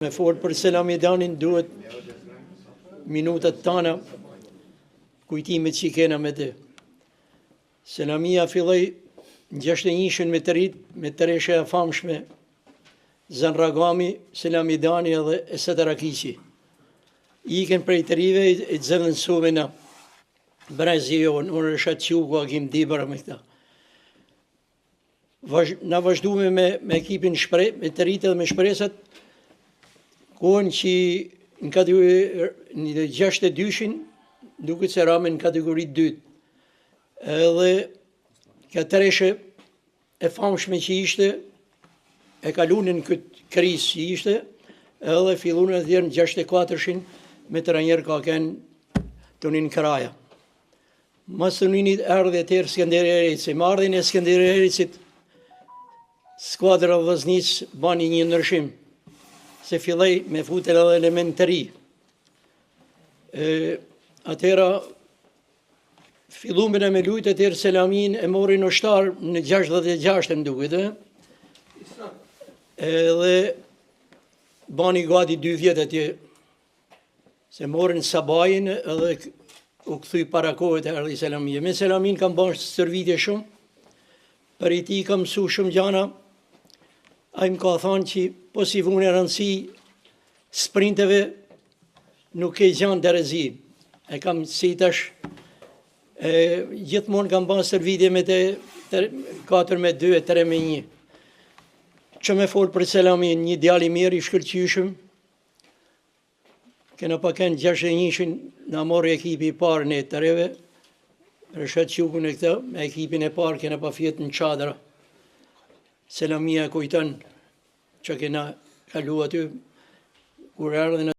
Me folë për Selamidanin duhet minutat tana, kujtimit që i kena me të. Selamia filloi në 61-shën me të rit, me të reshe e famshme, Zën Ragami, Selamidani edhe Esat Rakiqi. Iken prej të rive, i të zëvën suvina, brezi jo, unë rëshat quku, a kim dibara me këta. Na vazhdume me ekipin me të rritë dhe me shpresat, kohën që në 62-shin, duke se rame në kategorit 2. Edhe këtë reshe e famshme që ishte, e kalunin këtë krizë që ishte, edhe fillun e dhjerë në 64-shin, me të ranjerë ka kënë të njën kraja. Mas të njënit ardhe të tërë Skënderi Ericit, më ardhin e Skënderi Ericit, skuadra Vllaznis bani një ndryshim, se filloi me futel edhe element të ri. Atëra fillume me lujtë atëherë Selamin e mori në shtar në 66 më duket, edhe bani gati 2 vjet atje, se morin Sabajin edhe u kthy para kohët e ardhi Selamia. Me Selamin kam bërë stërvitje shumë, për i ti kam mësu shumë gjana. A i më ka thonë që po si vune rëndësi sprinteve nuk e gjanë dërezi. E kam si tash, gjithmonë kam bërë stërvitje me të 4-2 e 3-1. Që me folë për Selamin, një djali mirë i shkëlqyshëm, kena pa kënë 61-shin në morë ekipi i parë në të reve, rëshat qukun e këta, me ekipin e parë kena pa fjetë në qadra. Selamia kujton që kena kalu aty, kur ardhen